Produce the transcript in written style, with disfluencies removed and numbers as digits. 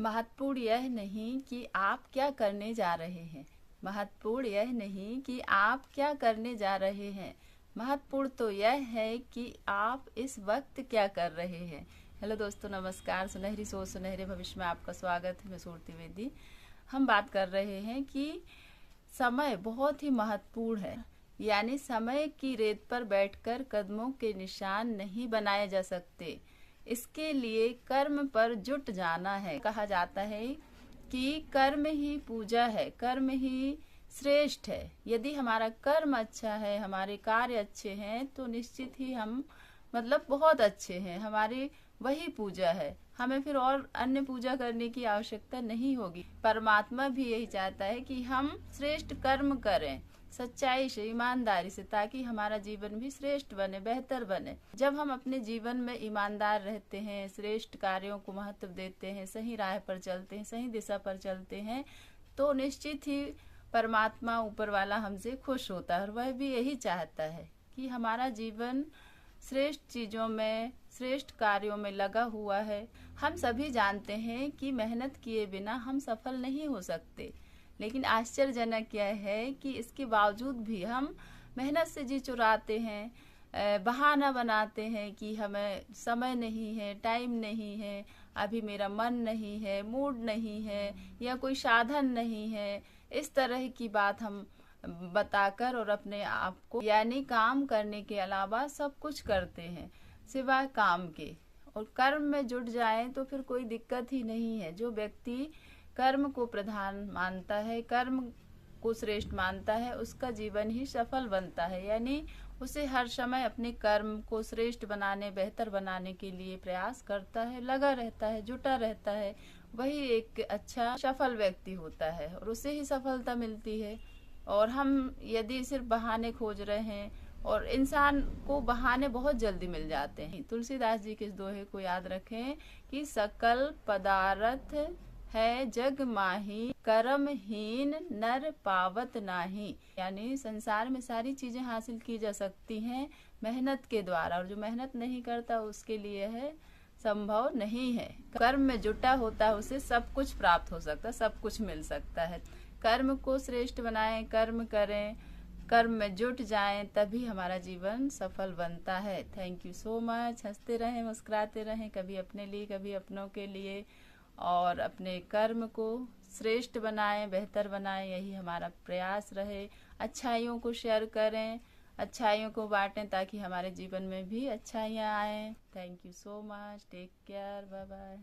महत्वपूर्ण यह नहीं कि आप क्या करने जा रहे हैं। महत्वपूर्ण यह नहीं कि आप क्या करने जा रहे हैं। महत्वपूर्ण तो यह है कि आप इस वक्त क्या कर रहे हैं। हेलो दोस्तों, नमस्कार। सुनहरी सोच सुनहरे भविष्य में आपका स्वागत है। मैं सूरती वेदी। हम बात कर रहे हैं कि समय बहुत ही महत्वपूर्ण है। यानी समय की रेत पर बैठकर कदमों के निशान नहीं बनाए जा सकते। इसके लिए कर्म पर जुट जाना है। कहा जाता है कि कर्म ही पूजा है, कर्म ही श्रेष्ठ है। यदि हमारा कर्म अच्छा है, हमारे कार्य अच्छे हैं, तो निश्चित ही हम बहुत अच्छे हैं। हमारी वही पूजा है। हमें फिर और अन्य पूजा करने की आवश्यकता नहीं होगी। परमात्मा भी यही चाहता है कि हम श्रेष्ठ कर्म करें, सच्चाई से, ईमानदारी से, ताकि हमारा जीवन भी श्रेष्ठ बने, बेहतर बने। जब हम अपने जीवन में ईमानदार रहते हैं, श्रेष्ठ कार्यों को महत्व देते हैं, सही राह पर चलते हैं, सही दिशा पर चलते हैं, तो निश्चित ही परमात्मा ऊपर वाला हमसे खुश होता है। और वह भी यही चाहता है कि हमारा जीवन श्रेष्ठ चीजों में, श्रेष्ठ कार्यों में लगा हुआ है। हम सभी जानते हैं कि मेहनत किए बिना हम सफल नहीं हो सकते, लेकिन आश्चर्यजनक यह है कि इसके बावजूद भी हम मेहनत से जी चुराते हैं, बहाना बनाते हैं कि हमें समय नहीं है, टाइम नहीं है, अभी मेरा मन नहीं है, मूड नहीं है, या कोई साधन नहीं है। इस तरह की बात हम बताकर और अपने आप को यानी काम करने के अलावा सब कुछ करते हैं सिवाय काम के। और कर्म में जुट जाए तो फिर कोई दिक्कत ही नहीं है। जो व्यक्ति कर्म को प्रधान मानता है, कर्म को श्रेष्ठ मानता है, उसका जीवन ही सफल बनता है। यानी उसे हर समय अपने कर्म को श्रेष्ठ बनाने, बेहतर बनाने के लिए प्रयास करता है, लगा रहता है, जुटा रहता है। वही एक अच्छा सफल व्यक्ति होता है और उसे ही सफलता मिलती है। और हम यदि सिर्फ बहाने खोज रहे हैं, और इंसान को बहाने बहुत जल्दी मिल जाते हैं। तुलसीदास जी के इस दोहे को याद रखें कि सकल पदार्थ है जग माही, कर्महीन नर पावत नाही। यानी संसार में सारी चीजें हासिल की जा सकती हैं मेहनत के द्वारा, और जो मेहनत नहीं करता उसके लिए है संभव नहीं है। कर्म में जुटा होता है उसे सब कुछ प्राप्त हो सकता है, सब कुछ मिल सकता है। कर्म को श्रेष्ठ बनाएं, कर्म करें, कर्म में जुट जाएं, तभी हमारा जीवन सफल बनता है। Thank you so much. हंसते रहें, मुस्कुराते रहें, कभी अपने लिए, कभी अपनों के लिए, और अपने कर्म को श्रेष्ठ बनाएं, बेहतर बनाएं, यही हमारा प्रयास रहे। अच्छाइयों को शेयर करें, अच्छाइयों को बांटें, ताकि हमारे जीवन में भी अच्छाइयाँ आएं। Thank you so much. Take care. Bye bye.